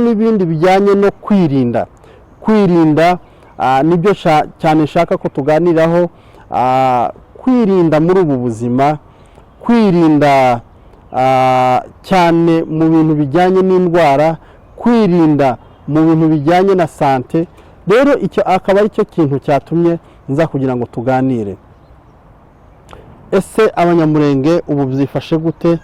n'ibindi bijyanye no kwirinda nibyo cyane nshaka ko tuganiraho, kwirinda muri ubu buzima, kwirinda cyane mu bintu bijyanye n'indwara, kwirinda mu bintu bijyanye na sante. Rero icyo akaba ari cyo kintu cyatumye nza kugira ngo tuganire. Ese abanyamurenge ubu byifashe gute,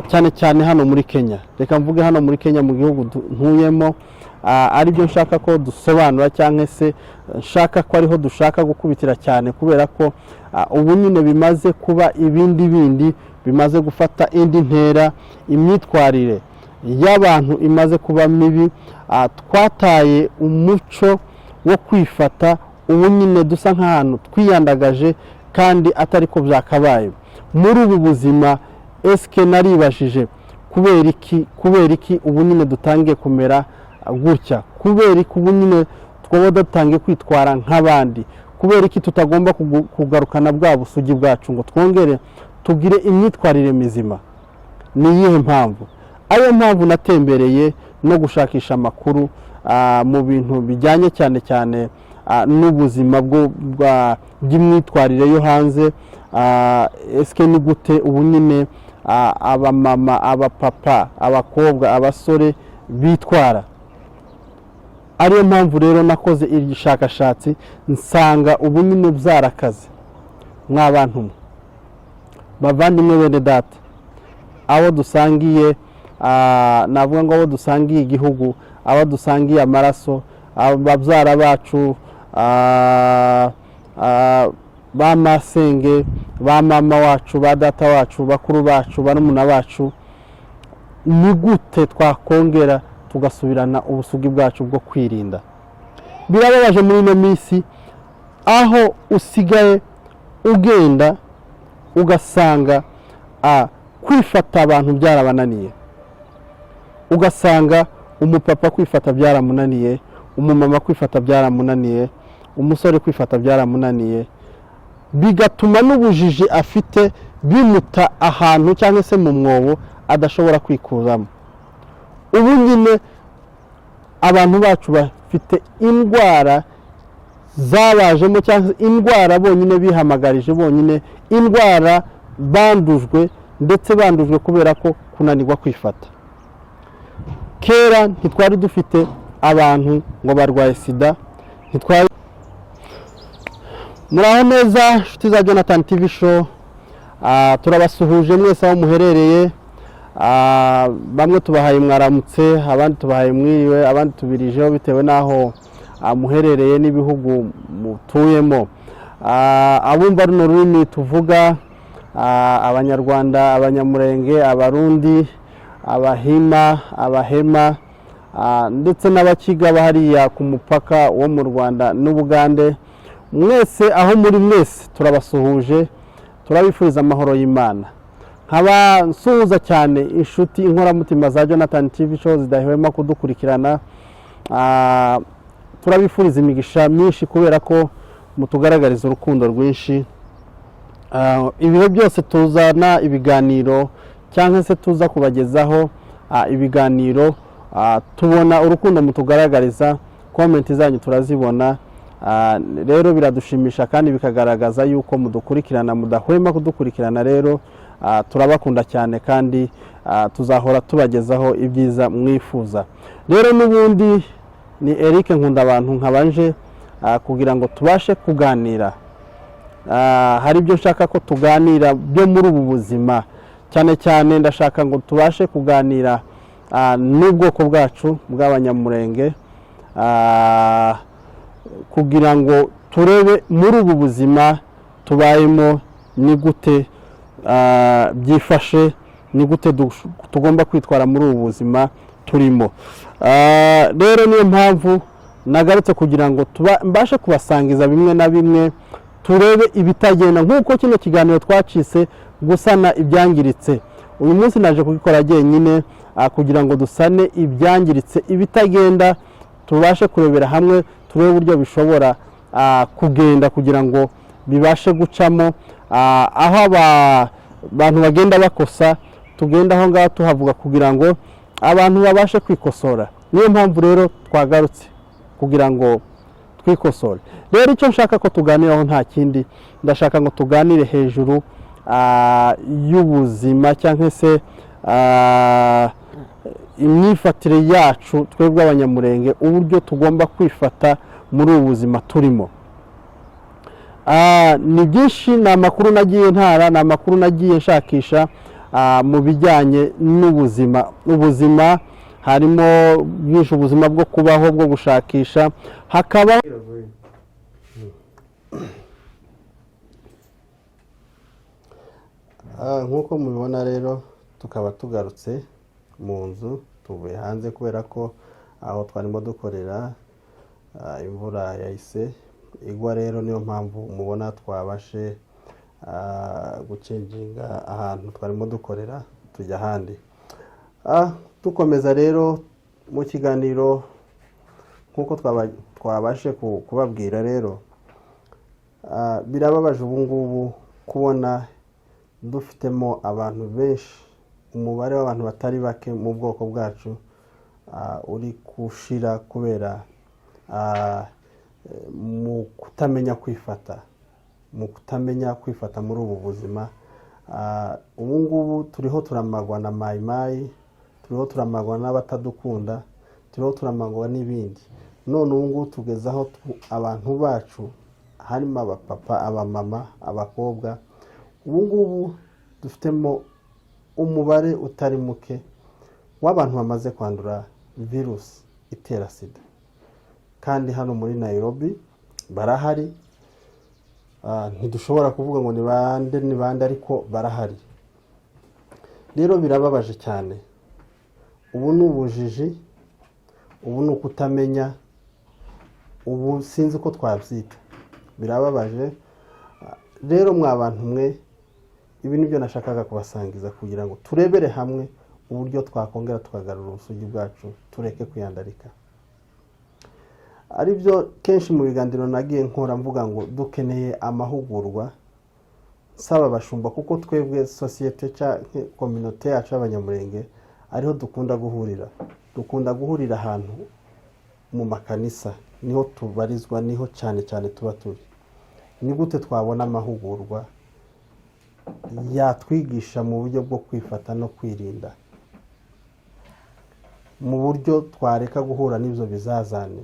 cyane cyane hano muri Kenya? Reka mvuge hano muri Kenya, mu gihugu ntuyemo, ari byo nshaka ko dusobanura, cyangwa se nshaka ko ariho dushaka gukubitira cyane, kubera ko ubu nyine bimaze kuba ibindi bimaze gufata indi ntera, imyitwarire y'abantu imaze kuba mibi. Twataye umuco wo kwifata, ubu nyine dusa nk'ahantu twiyandagaje kandi atari ko byakabaye. Muri ubu buzima eske naribashije kubera iki ubu nyine dutangiye kumera gutya? Kubera iki ubu nyine twaba dutangiye kwitwara nk'abandi? Kubera iki tutagomba kugarukana bwa busugi bwacu ngo twongere tugire imyitwarire mizima? Ni iyihe mpamvu? Ayo mpamvu natembereye no gushakisha amakuru mu bintu bijyanye cyane n'ubuzima bw'imyitwarire yo hanze. Eske ni gute ubu nyine abamama, abapapa, abakobwa, abasore bitwara? Ariyo mpamvu rero nakoze iri shakashatsi, nsanga ubu nyine byarakaze. Mw'abantu bavandimwe bene data, abo dusangiye, navuga ngo abo dusangiye igihugu, abo dusangiye amaraso, ababyara bacu, ba masenge, ba mama wacu, ba data wacu, bakuru bacu, barumuna bacu, ni gute twakongera tugasubirana ubusugi bwacu bwo kwirinda? Birababaje muri ino minsi, aho usigaye ugenda ugasanga kwifata abantu byarabananiye. Ugasanga umupapa kwifata byaramunaniye, umumama kwifata byaramunaniye, umusore kwifata byaramunaniye, bigatuma n'ubujiji afite bimuta ahantu cyangwa se mu mwobo adashobora kwikuzamo. Ubu nyine abantu bacu bafite indwara zabajemo, cyangwa indwara bonyine bihamagarije bonyine, indwara bandujwe, ndetse bandujwe kubera ko kunanirwa kwifata. Kera ntitwari dufite abantu ngo barwaye sida, muraho neza inshuti za Jonathan TV Show. Turabasuhuje mwese aho muherereye. Bamwe tubahaye mwaramutse, abandi tubahaye mwiriwe, abandi tubirijeho bitewe n'aho muherereye n'ibihugu mutuyemo. Abumva runo rurimi tuvuga, Abanyarwanda, Abanyamurenge, Abarundi, Abahima, Abahema, ndetse n'abakiga bahariya ku mupaka wo mu Rwanda n'Ubugande, mwese aho muri mwese turabasuhuje, turabifuriza amahoro y'Imana. Nkaba nsuhuza cyane inshuti inkoramutima za Jonathan TV Show zidahwema kudukurikirana. Turabifuriza imigisha myinshi kubera ko mutugaragariza urukundo rwinshi. Ibihe byose tuzana ibiganiro, cyangwa se tuza kubagezaho ibiganiro, tubona urukundo mutugaragariza, comment zanyu turazibona. Rero biradushimisha kandi bikagaragaza yuko mudukurikirana, mudahwema kudukurikirana. Rero turabakunda cyane kandi tuzahora tubagezaho ibyiza mwifuza. Rero n'ubundi ni Eric Nkundabantu, nkabanje kugira ngo tubashe kuganira. Hari ibyo nshaka ko tuganira byo muri ubu buzima, cyane ndashaka ngo tubashe kuganira n'ubwoko bwacu bw'Abanyamurenge, kugira ngo turebe muri ubu buzima tubayemo ni gute byifashe, ni gute tugomba kwitwara muri ubu buzima turimo. Rero niyo mpamvu nagarutse kugira ngo mbashe kubasangiza bimwe na bimwe, turebe ibitagenda, nk'uko kino kiganiro twacise gusana ibyangiritse. Uyu munsi naje kubikora jyenyine, kugira ngo dusane ibyangiritse, ibitagenda, tubashe kurebera hamwe, turebe uburyo bishobora kugenda kugira ngo bibashe gucamo. Aho abantu bagenda bakosa, tugenda aho ngaho tuhavuga kugira ngo abantu babashe kwikosora. niyo mpamvu rero twagarutse kugira ngo twikosore. Rero icyo nshaka ko tuganiraho nta kindi, ndashaka ngo tuganire hejuru y'ubuzima cyangwa se imyifatire yacu twebwe abanyamurenge, uburyo tugomba kwifata muri ubu buzima turimo. Ni byinshi, ni amakuru nagiye ntara, ni amakuru nagiye nshakisha mu bijyanye n'ubuzima. Ubuzima harimo byinshi, ubuzima bwo kubaho, bwo gushakisha, hakaba nk'uko mubibona rero tukaba tugarutse mu nzu, tuvuye hanze kubera ko aho twarimo dukorera imvura yahise igwa. Rero niyo mpamvu mubona twabashe gucenginga ahantu twarimo dukorera tujya ahandi. Dukomeza rero mu kiganiro nk'uko twabashe kubabwira rero, birababaje ubu ngubu kubona dufitemo abantu benshi, umubare w'abantu batari bake mu bwoko bwacu uri gushira kubera mu kutamenya kwifata, muri ubu buzima. Ubu ngubu turiho turamagwa na mayimayi, turiho turamagwa n'abatadukunda, turiho turamagwa n'ibindi. None ubu ngubu tugeze aho abantu bacu harimo abapapa, abamama, abakobwa, ubu ngubu dufitemo umubare utari muke w'abantu bamaze kwandura virusi itera sida. Kandi hano muri Nairobi barahari, ntidushobora kuvuga ngo ni bande ariko barahari. Rero birababaje cyane, ubu ni ubujiji, ubu ni ukutamenya, ubu sinzi uko twabyita, birababaje. Rero mwa bantu mwe, ibi nibyo nashakaga kubasangiza kugira ngo turebere hamwe uburyo twakongera tukagarura ubusugi bwacu, tureke kwiyandarika. Ari byo kenshi mu biganiro nagiye nkora mvuga ngo dukeneye amahugurwa, nsaba abashumba, kuko twebwe sosiyete cyangwa kominote yacu y'abanyamurenge ariho dukunda guhurira ahantu mu makanisa, niho tubarizwa, niho cyane cyane tuba turi. Ni gute twabona amahugurwa yatwigisha mu buryo bwo kwifata no kwirinda, mu buryo twareka guhura n'ibyo bizazane,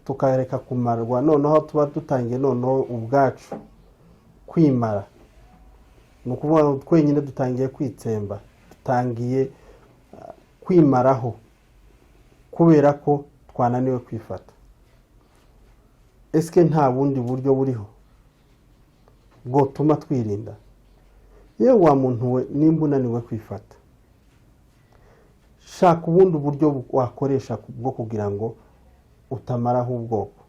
tukareka kumarwa, noneho tuba dutangiye noneho ubwacu kwimara. Ni ukuvuga ngo twenyine dutangiye kwitsemba, dutangiye kwimaraho kubera ko twananiwe kwifata. Ese nta bundi buryo buriho bwo tuma twirinda? Yewe wa muntu we, nimba unaniwe kwifata, shaka ubundi buryo wakoresha bwo kugira ngo utamaraho ubwoko,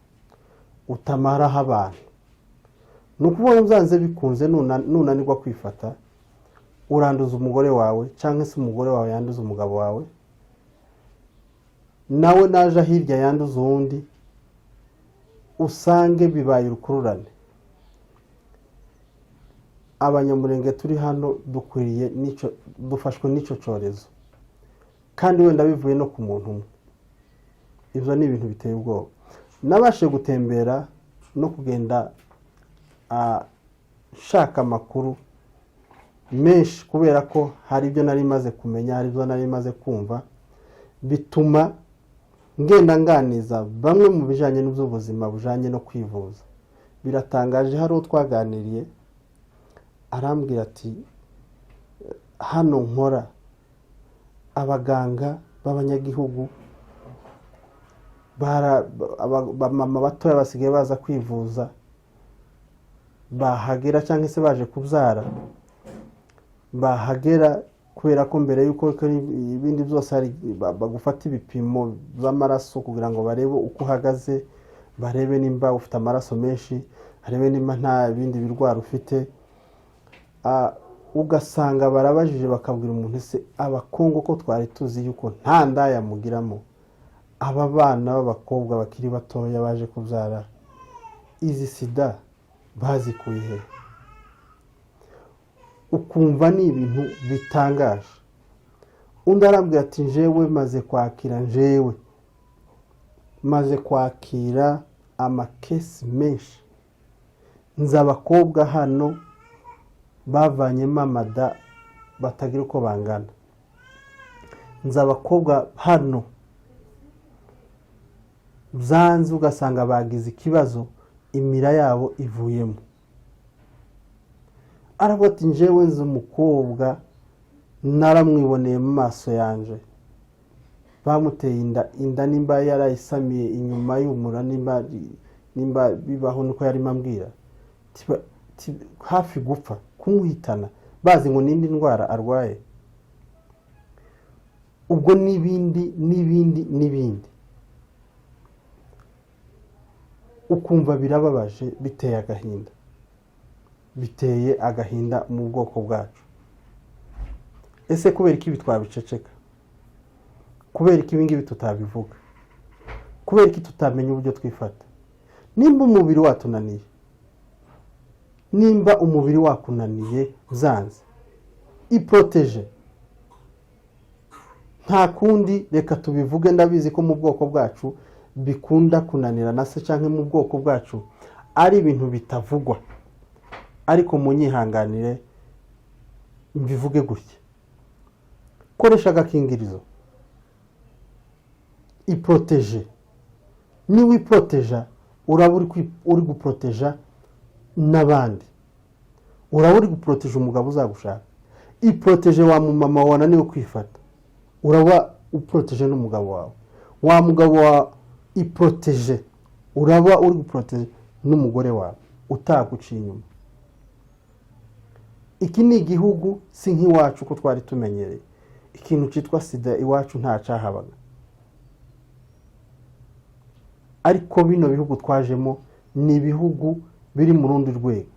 utamaraho abantu. Ni ukuvuga ngo uzanze bikunze nunanirwa kwifata, uranduza umugore wawe, cyangwa se umugore wawe yanduza umugabo wawe, nawe naje hirya yanduza uwundi, usange bibaye urukururane. Abanyamurenge turi hano dukwiriye dufashwe n'icyo cyorezo, kandi wenda bivuye no ku muntu umwe. Ibyo ni ibintu biteye ubwoba. Nabashe gutembera no kugenda shaka amakuru menshi, kubera ko hari ibyo nari maze kumenya, hari ibyo nari maze kumva, bituma ngenda nganiza bamwe mu bijyanye n'ubuzima bujyanye no kwivuza. Biratangaje, hari uwo twaganiriye arambwira ati, hano nkora abaganga b'abanyagihugu abamama batoya basigaye baza kwivuza, bahagera cyangwa se baje kubyara, bahagera kubera ko mbere yuko ibindi byose bagufata ibipimo by'amaraso kugira ngo barebe uko uhagaze, barebe nimba ufite amaraso menshi, barebe nimba nta bindi birwara ufite. Ugasanga barabajije bakabwira umuntu, ese abakongo ko twari tuzi yuko nta ndaya mugiramo, aba bana b'abakobwa bakiri batoya baje kubyara izi sida bazikuye he? Ukumva ni ibintu bitangaje. undi arambwira ati njewe maze kwakira amakesi menshi, nzi abakobwa hano bavanyemo amada batagira uko bangana, nzi abakobwa hano zanze ugasanga bagize ikibazo imira yabo ivuyemo. Aravuga ati njewe nzi umukobwa naramwiboneye mu maso yanje, bamuteye inda nimba yarayisamiye inyuma y'umura, nimba bibaho niko yari mambwira, hafi gupfa kumuhitana, bazi ngo nindi ndwara arwaye. Ubwo n'ibindi ukumva birababaje, biteye agahinda mu bwoko bwacu. Ese kubera iki bitwabiceceka? Kubera iki ibingibi tutabivuga? Kubera iki tutamenya uburyo twifata? Nimba umubiri wakunaniye zanze, iproteje. Nta kundi, reka tubivuge. Ndabizi ko mu bwoko bwacu bikunda kunanira na se, canke mu bwoko bwacu ari ibintu bitavugwa, ariko munyihanganire mbivuge gutya. Koresha agakingirizo, iproteje. Ni wiproteja uraba uri guproteja n'abandi, uraba uri guproteja umugabo uzagushaka. Iproteje wa mumama wananiwe kwifata, uraba uproteje n'umugabo wawe. Wa mugabo wa iproteje, uraba uri guproteje n'umugore wawe utaguciye inyuma. Iki ni igihugu si nk'iwacu ko twari tumenyereye. Ikintu cyitwa sida iwacu nta cyahabaga, ariko bino bihugu twajemo ni ibihugu biri mu rundi rwego,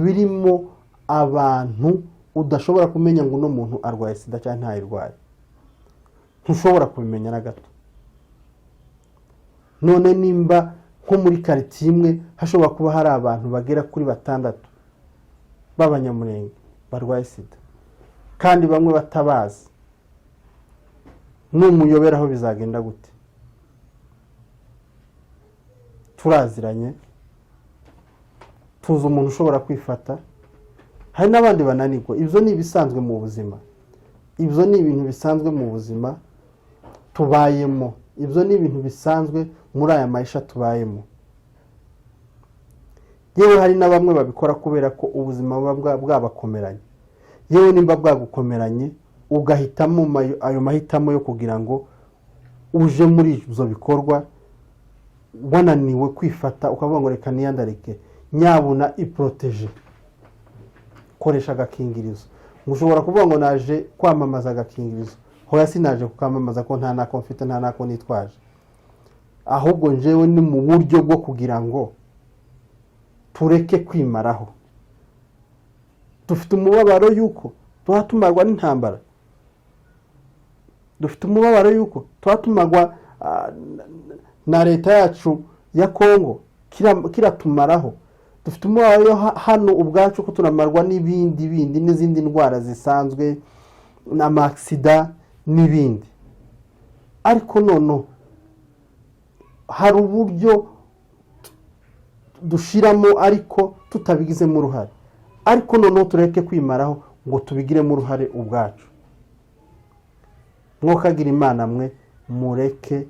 birimo abantu udashobora kumenya ngo uno muntu arwaye sida cyangwa ntayirwaye. Ntushobora kubimenya na gato. None nimba nko muri quartier imwe hashobora kuba hari abantu bagera kuri 6 b'abanyamurenge barwaye sida, kandi bamwe batabazi, n'umuyoberaho bizagenda gute? Turaziranye, tuzi umuntu ushobora kwifata, hari n'abandi bananirwa. Ibyo ni ibisanzwe mu buzima, ibyo ni ibintu bisanzwe mu buzima tubayemo, ibyo ni ibintu bisanzwe muri aya maisha tubayemo. Yewe hari na bamwe babikora kubera ko ubuzima buba bwabakomeranye. Yewe nimba bwagukomeranye ugahitamo ayo mahitamo yo kugira ngo uje muri ibyo bikorwa, wananiwe kwifata, ukavuga ngo reka niyandarike. Nyabuna iproteje, koresha agakingirizo. Mushobora kuvuga ngo naje kwamamaza agakingirizo. Hoya sinaje kukamamaza ko nta nako mfite, nta nako nitwaje, ahubwo njewe ni mu buryo bwo kugira ngo tureke kwimaraho. Dufite umubabaro yuko tuhatumarwa n'intambara, dufite umubabaro yuko tuhatumarwa na leta yacu ya Kongo kiratumaraho. Dufite umubabaro hano ubwacu ko tunamarwa n'ibindi n'izindi ndwara zisanzwe n'amaksida n'ibindi. Ariko nono hari uburyo dushiramo ariko tutabigizemo uruhare. Ariko nono tureke kwimaraho ngo tubigiremo uruhare ubwacu. Mwokagira Imana mwe, mureke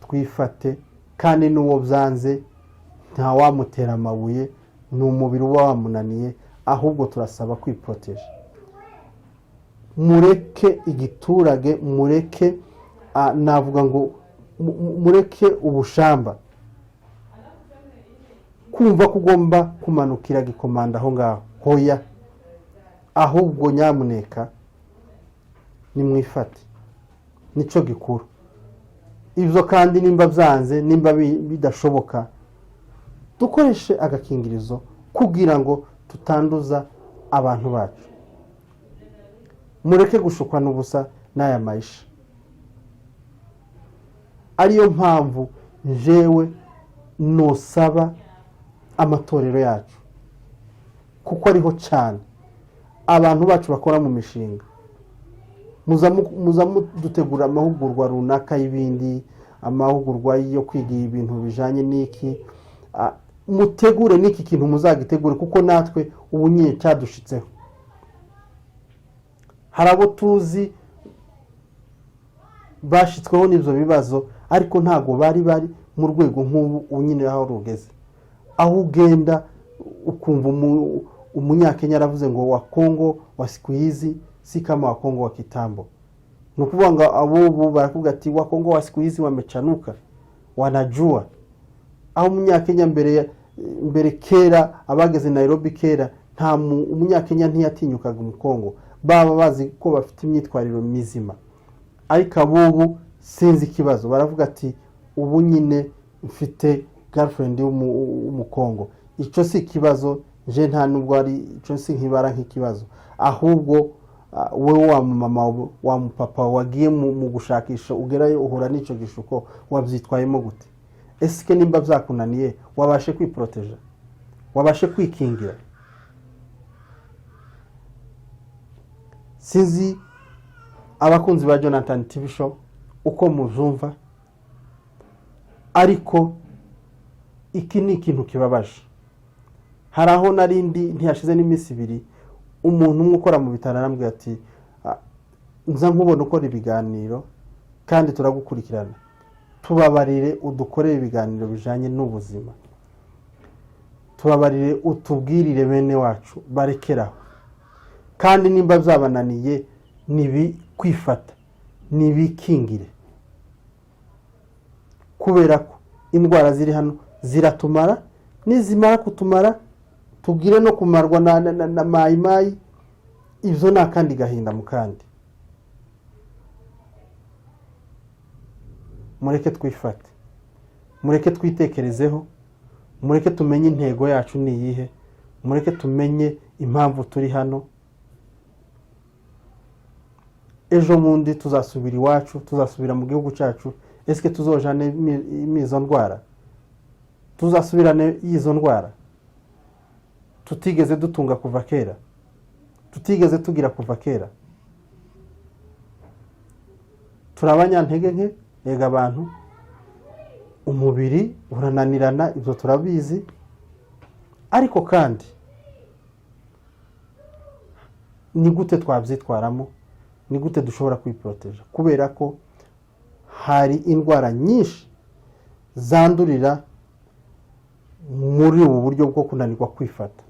twifate, kandi n'uwo byanze nta wamutera amabuye, ni umubiri uba wamunaniye, ahubwo turasaba kwiproteje. Mureke igiturage, mureke navuga ngo mureke ubushamba, kumva kugomba kumanukira gikomanda aho ngaho. Hoya, ahubwo nyamuneka nimwifate, nico gikuru. Ibyo kandi nimba byanze, nimba bidashoboka, dukoreshe agakingirizo kugira ngo tutanduza abantu bacu. Mureke gushukwa n'ubusa n'aya maisha. Ariyo mpamvu njewe nosaba amatorero yacu, kuko ariho cyane abantu bacu bakora mu mishinga muza dutegura amahugurwa runaka y'ibindi, amahugurwa yo kwiga ibintu bijanye n'iki, mutegure n'iki kintu muzagitegure, kuko natwe ubu nyine cyadushitseho. Hari abo tuzi bashitsweho n'ivyo bibazo, ariko ntago bari mu rwego nk'ubu nyine aho rugeze, aho ugenda ukumva umunyakenya aravuze ngo wa Kongo wa siku hizi si kama wa Kongo wa kitambo. Nukuvuga ngo abo barakuvuga ati wa Kongo wa siku hizi wamechanuka, wanajua. Aho umunyakenya mbere kera abageze Nairobi kera nta umunyakenya ntiyatinyukaga mu Kongo, baba bazi ko bafite imyitwariro mizima. Ariko abo sinzi ikibazo, baravuga ati ubu nyine mfite girlfriend mu Kongo. Ico si ikibazo, je nta nubwo ari ico si nkibara nk'ikibazo, ahubwo wewe wa mama wa papa wagiye mu gushakisha ugerayo uhura n'ico gishuko, wabyitwayemo gute? Eske nimba byakunaniye wabashe kwiproteja, wabashe kwikingira? Sinzi abakunzi ba Jonathan TV Show uko muzumva, ariko iki ni ikintu kibabaje. Hari aho narindi ntiyashize n'iminsi 2 umuntu umwe ukora mu bitaro arambwira ati nza nkubona ukora ibiganiro kandi turagukurikirana, tubabarire udukorere ibiganiro bijanye n'ubuzima, tubabarire utubwirire bene wacu barekeraho, kandi nimba byabananiye nibi kwifata, nibikingire, kubera ko indwara ziri hano ziratumara, nizimara kutumara tugire no kumarwa na mayimayi, ivyo nakandi gahinda mukandi. Mureke twifate, mureke twitekerezeho, mureke tumenye intego yacu ni yihe, mureke tumenye impamvu turi hano. Ejo mundi tuzasubira iwacu, tuzasubira mu gihugu cyacu, eske tuzojane imizo ndwara, tuzasubirane yizo ndwara tutigeze dutunga kuva kera, tutigeze tugira kuva kera. Turabanyantege nke, ega abantu umubiri urananirana, ibyo turabizi, ariko kandi ni gute twabyitwaramo, ni gute dushobora kwiproteja, kubera ko hari indwara nyinshi zandurira muri ubu buryo bwo kunanirwa kwifata.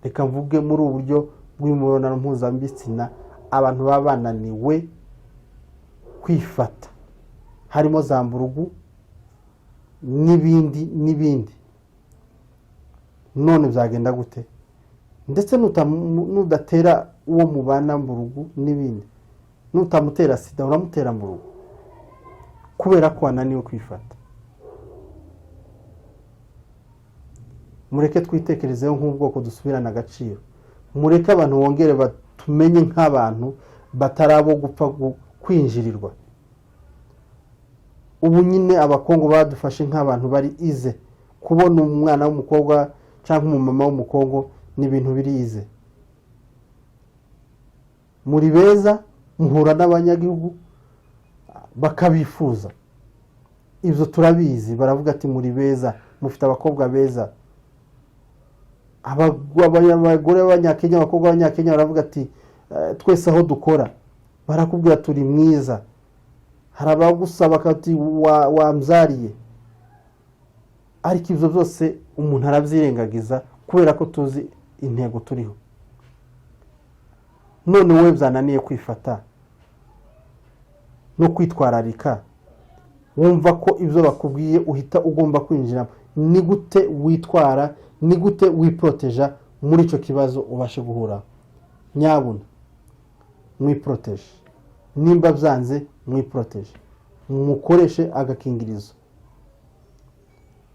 Reka mvuge muri ubu buryo bw'imibonano mpuzabitsina, abantu baba bananiwe kwifata, harimo za mburugu n'ibindi. None byagenda gute? Ndetse nudatera uwo mubana mburugu n'ibindi, nutamutera sida uramutera mburugu, kubera ko ananiwe kwifata. Mureke twitekerezeho nk'ubwoko dusubirana agaciro, mureke abantu bongere batumenye nk'abantu batarabo gupfa kwinjirirwa. Ubu nyine abakongo badufashe nk'abantu bari ize, kubona umwana w'umukobwa cyangwa umumama w'umukongo n'ibintu biri ize. Muri beza, muhura n'abanyagihugu bakabifuza, ibyo turabizi, baravuga ati muri beza, mufite abakobwa beza. Abagore b'Abanyakenya, abakobwa b'Abanyakenya baravuga ati twese aho dukora barakubwira turi mwiza. Hari abagusaba kati wamzariye, ariko ibyo byose umuntu arabyirengagiza kubera ko tuzi intego turiho. None we byananiye kwifata no kwitwararika, wumva ko ibyo bakubwiye uhita ugomba kwinjira. Ni gute witwara, ni gute wiproteja muri ico kibazo ubashe guhura? Nyabuna mwiproteje, nimba byanze mwiproteje, mukoreshe agakingirizo,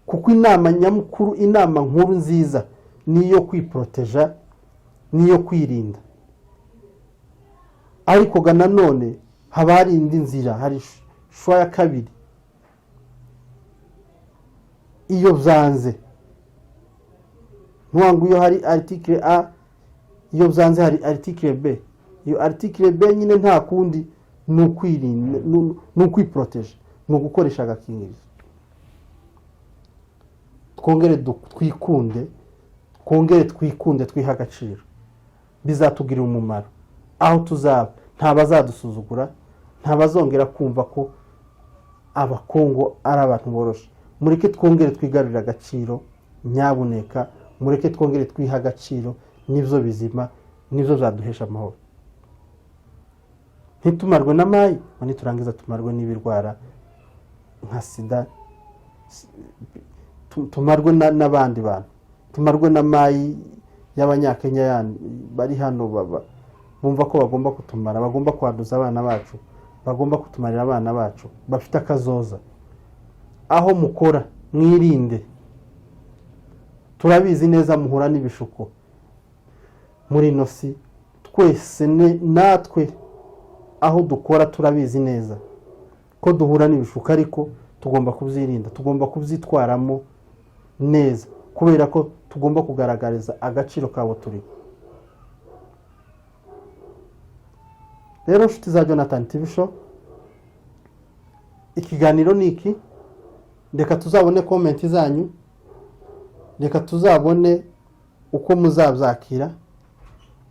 kuko inama nyamukuru, inama nkuru nziza niyo kwiproteja, niyo kwirinda. Ariko gana none haba hari indi nzira, hari shwa ya kabiri. Iyo byanze, nwangu iyo hari article A iyo byanze hari article B. Iyo article B nyine nta kundi ni ukwirinda, ni ukwiproteje, ni ugukoresha agakingirizo. Twongere twikunde twiha agaciro, bizatugirira umumaro. Aho tuzaba nta bazadusuzugura, nta bazongera kumva ko abakongo ari abantu boroshe. Mureke twongere twigarurira agaciro, nyabuneka mureke twongere twiha agaciro, nivyo bizima, nivyo zaduhesha amahoro. Ntitumarwe n'amayi, niturangiza tumarwe n'ibirwara nka sida, tumarwe n'abandi bantu, tumarwe n'amayi y'abanyakenya bari hano bumva ko bagomba kutumara, bagomba kwanduza abana bacu, bagomba kutumarira abana bacu bafite akazoza. Aho mukora mwirinde, turabizi neza muhura n'ibishuko muri nosi, twese natwe aho dukora turabizi neza ko duhura n'ibishuko, ariko tugomba kubyirinda, tugomba kubyitwaramo neza, kubera ko tugomba kugaragariza agaciro kabo turi. Rero nshuti za Jonathan TV Show, ikiganiro niki, reka tuzabone comment zanyu, reka tuzabone uko muzabyakira,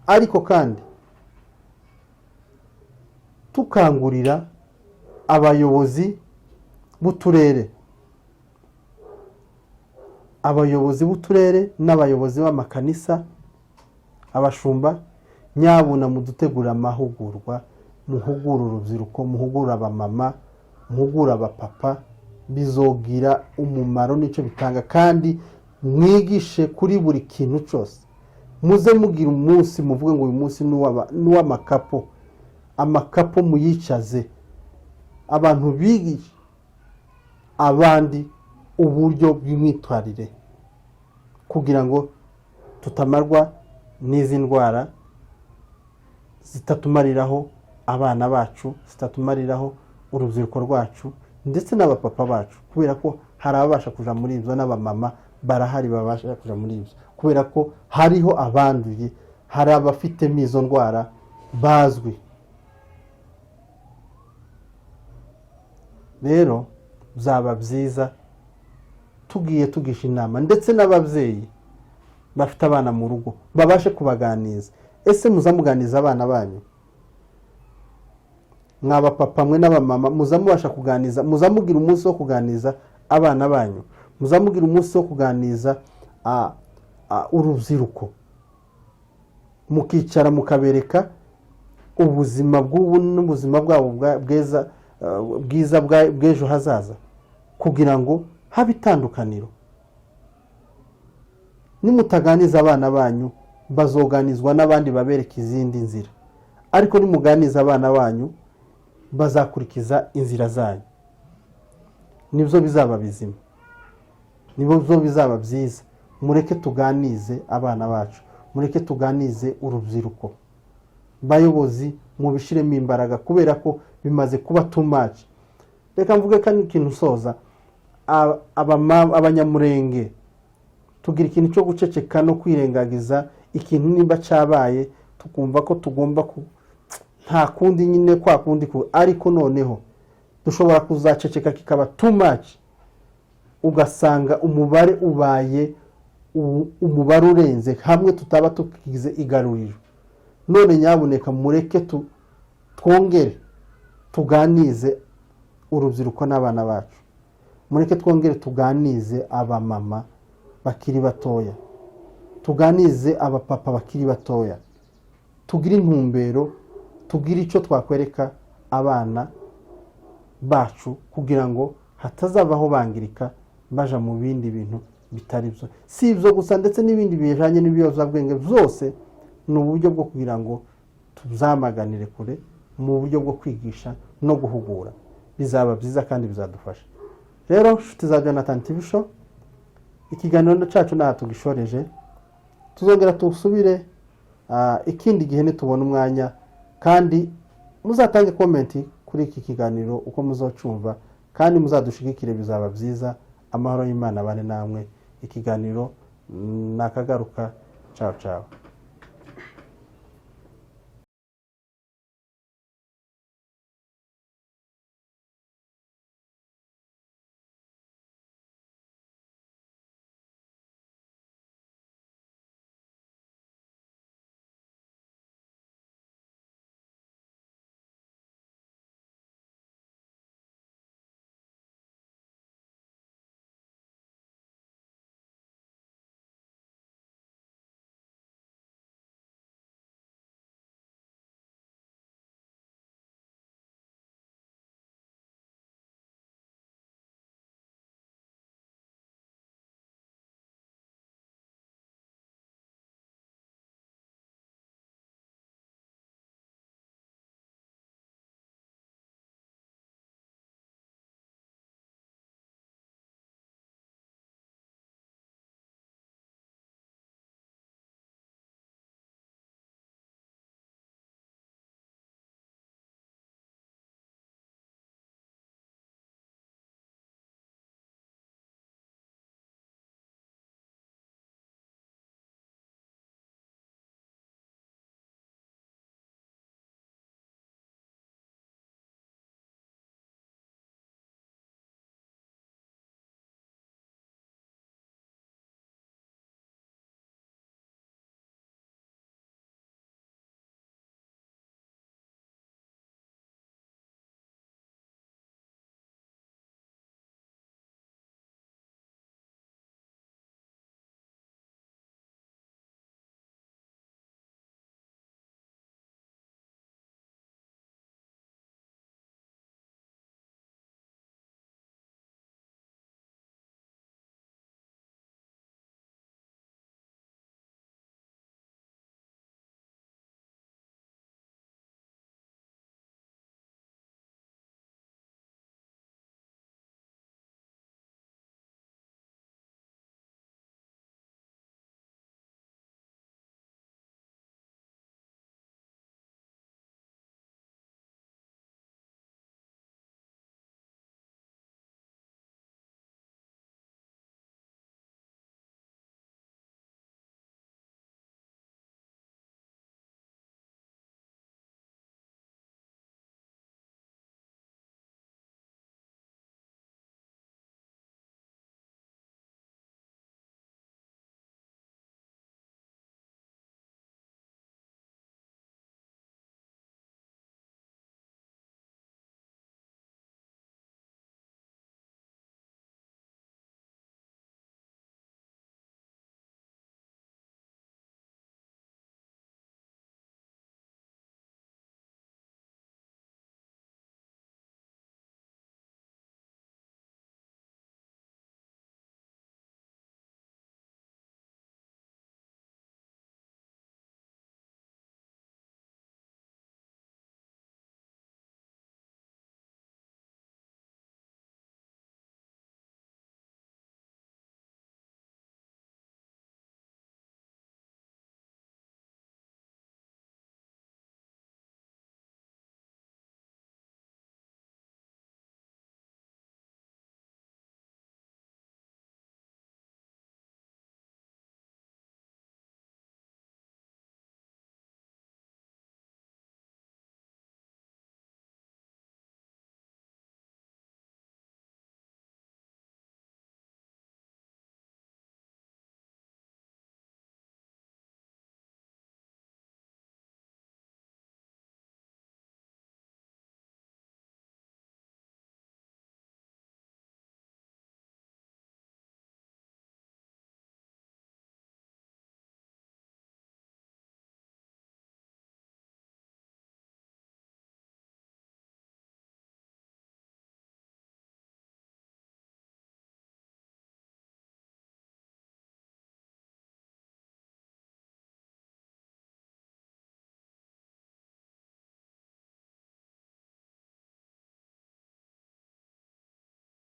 ariko kandi tukangurira abayobozi b'uturere, n'abayobozi b'amakanisa, abashumba, nyabuna mudutegura amahugurwa, muhugura urubyiruko, muhugura abamama, muhugura abapapa, bizogira umumaro n'icyo bitanga. Kandi mwigishe kuri buri kintu cyose, muze mugira umunsi muvuge ngo uyu munsi n'uw'amakapo, amakapo muyicaze, abantu bigisha abandi uburyo bw'imyitwarire, kugira ngo tutamarwa n'izi ndwara, zitatumariraho abana bacu, zitatumariraho urubyiruko rwacu, ndetse n'abapapa bacu, kubera ko hari ababasha kuja muri ibyo, n'abamama barahari babasha kuja muri ibyo, kubera ko hariho abanduye, hari abafitemo izo ndwara bazwi. Rero byaba byiza tugiye tugisha inama, ndetse n'ababyeyi bafite abana mu rugo babashe kubaganiza. Ese muzamuganiza abana banyu? Mwaba papa mwe n'abamama muzamubasha kuganiza, muzamugira umunsi wo kuganiza abana banyu, muzamugira umunsi wo kuganiza urubyiruko, mukicara mukabereka ubuzima bw'ubu n'ubuzima bwabo bwiza bw'ejo hazaza, kugira ngo habe itandukaniro. Nimutaganiza abana banyu, bazoganizwa n'abandi babereka izindi nzira, ariko nimuganiza abana banyu, bazakurikiza inzira zanyu. Nibyo bizaba bizima, nibyo bizaba byiza. Mureke tuganize abana bacu, mureke tuganize urubyiruko. Bayobozi mubishiremo imbaraga, kubera ko bimaze kuba too much. Reka mvuge kandi ikintu soza, abanyamurenge tugira ikintu cyo guceceka no kwirengagiza ikintu nimba cyabaye, tukumva ko tugomba nta kundi nyine kwa kundi ariko noneho dushobora kuzaceceka kikaba too much, ugasanga umubare ubaye umubare urenze, hamwe tutaba tukize igaruriro. None nyabuneka mureke twongere tuganize urubyiruko n'abana bacu, mureke twongere tuganize abamama bakiri batoya, tuganize abapapa bakiri batoya, tugire intumbero, tugire icyo twakwereka abana bacu, kugira ngo hatazabaho bangirika baja mu bindi bintu bitari byo. Si ibyo gusa, ndetse n'ibindi bijanye n'ibiyobyabwenge byose, ni uburyo bwo kugira ngo tuzamaganire kure, mu buryo bwo kwigisha no guhugura. Bizaba byiza kandi bizadufasha. Rero nshuti za Jonathan TV Show, ikiganiro cyacu naha tugishoreje, tuzongera tusubire ikindi gihe nitubona umwanya, kandi muzatange komenti kuri iki kiganiro uko muzocumva, kandi muzadushigikire, bizaba byiza. Amahoro y'Imana bane namwe. Ikiganiro nakagaruka. Ciao ciao.